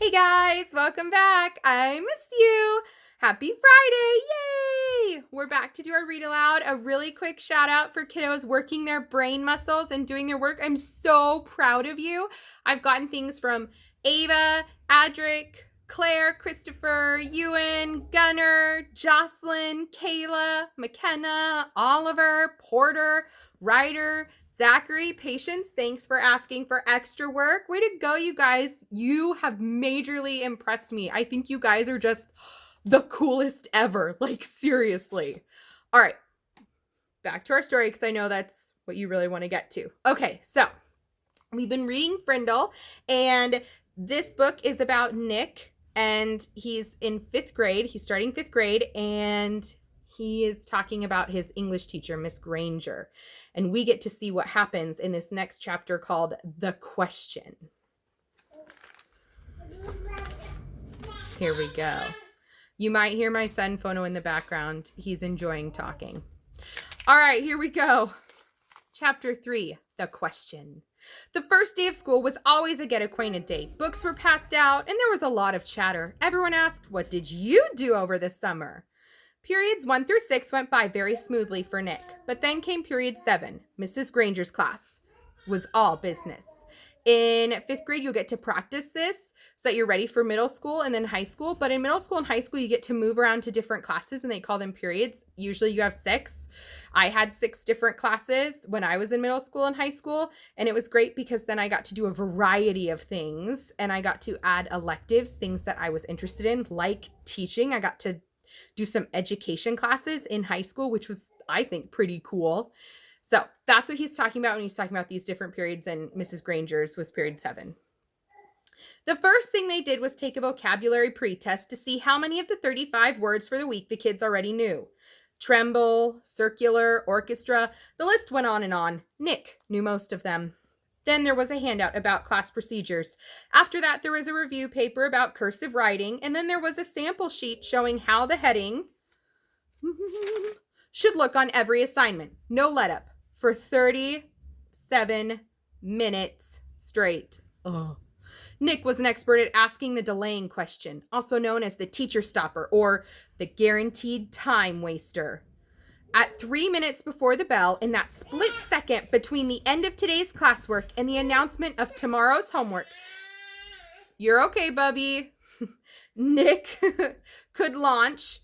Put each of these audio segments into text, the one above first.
Hey guys, welcome back. I missed you. Happy Friday. Yay! We're back to do our read aloud. A really quick shout out for kiddos working their brain muscles and doing their work. I'm so proud of you. I've gotten things from Ava, Adric, Claire, Christopher, Ewan, Gunnar, Jocelyn, Kayla, McKenna, Oliver, Porter, Ryder, Zachary, Patience, thanks for asking for extra work. Way to go, you guys. You have majorly impressed me. I think you guys are just the coolest ever. Like, seriously. All right, back to our story because I know that's what you really want to get to. Okay, so we've been reading Frindle, and this book is about Nick, and he's in 5th grade. He's starting 5th grade, and he is talking about his English teacher, Miss Granger. And we get to see what happens in this next chapter called The Question. Here we go. You might hear my son Phono in the background. He's enjoying talking. All right, here we go. Chapter 3, The Question. The first day of school was always a get-acquainted day. Books were passed out, and there was a lot of chatter. Everyone asked, "What did you do over the summer?" Periods 1 through 6 went by very smoothly for Nick, but then came period 7, Mrs. Granger's class. Was all business. In 5th grade, you'll get to practice this so that you're ready for middle school and then high school. But in middle school and high school, you get to move around to different classes, and they call them periods. Usually you have 6. I had 6 different classes when I was in middle school and high school, and it was great because then I got to do a variety of things, and I got to add electives, things that I was interested in, like teaching. I got to do some education classes in high school, which was, I think, pretty cool. So that's what he's talking about when he's talking about these different periods, and Mrs. Granger's was period 7. The first thing they did was take a vocabulary pretest to see how many of the 35 words for the week the kids already knew. Tremble, circular, orchestra, the list went on and on. Nick knew most of them. Then there was a handout about class procedures. After that, there was a review paper about cursive writing, and then there was a sample sheet showing how the heading should look on every assignment. No let-up for 37 minutes straight. Ugh. Nick was an expert at asking the delaying question, also known as the teacher stopper or the guaranteed time waster. At 3 minutes before the bell, in that split second between the end of today's classwork and the announcement of tomorrow's homework, you're okay, Bubby, Nick could launch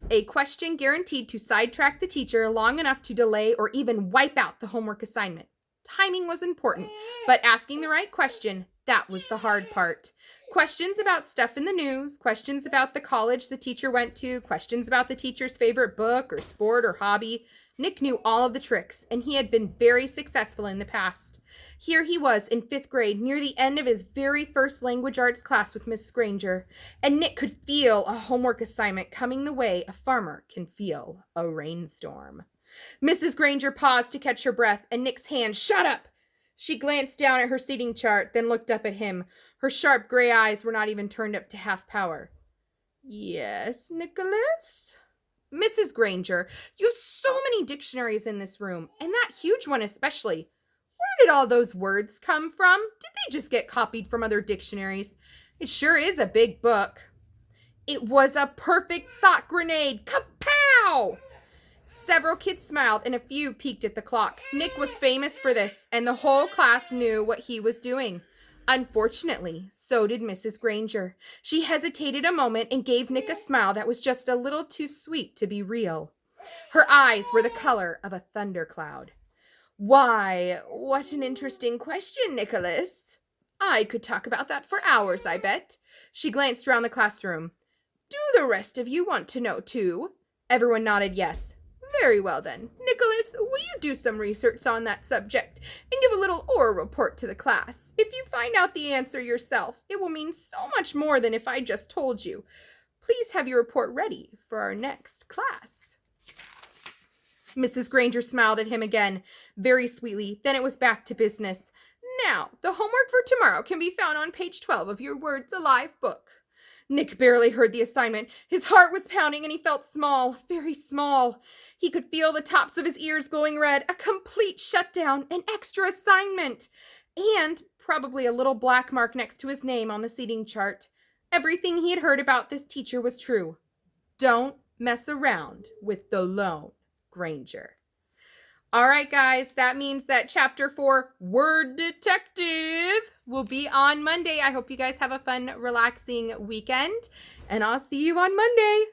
a question guaranteed to sidetrack the teacher long enough to delay or even wipe out the homework assignment. Timing was important, but asking the right question, that was the hard part. Questions about stuff in the news, questions about the college the teacher went to, questions about the teacher's favorite book or sport or hobby. Nick knew all of the tricks, and he had been very successful in the past. Here he was in 5th grade, near the end of his very first language arts class with Miss Granger, and Nick could feel a homework assignment coming the way a farmer can feel a rainstorm. Mrs. Granger paused to catch her breath, and Nick's hand shot up. She glanced down at her seating chart, then looked up at him. Her sharp gray eyes were not even turned up to half power. "Yes, Nicholas?" "Mrs. Granger, you have so many dictionaries in this room, and that huge one especially. Where did all those words come from? Did they just get copied from other dictionaries? It sure is a big book." It was a perfect thought grenade. Kapow! Several kids smiled, and a few peeked at the clock. Nick was famous for this, and the whole class knew what he was doing. Unfortunately, so did Mrs. Granger. She hesitated a moment and gave Nick a smile that was just a little too sweet to be real. Her eyes were the color of a thundercloud. "Why, what an interesting question, Nicholas. I could talk about that for hours, I bet." She glanced around the classroom. "Do the rest of you want to know, too?" Everyone nodded yes. "Very well, then. Nicholas, will you do some research on that subject and give a little oral report to the class? If you find out the answer yourself, it will mean so much more than if I just told you. Please have your report ready for our next class." Mrs. Granger smiled at him again, very sweetly. Then it was back to business. "Now, the homework for tomorrow can be found on page 12 of your Words Alive book." Nick barely heard the assignment. His heart was pounding and he felt small, very small. He could feel the tops of his ears glowing red, a complete shutdown, an extra assignment. And probably a little black mark next to his name on the seating chart. Everything he had heard about this teacher was true. Don't mess around with the Lone Granger. All right, guys, that means that chapter 4, Word Detective, will be on Monday. I hope you guys have a fun, relaxing weekend, and I'll see you on Monday.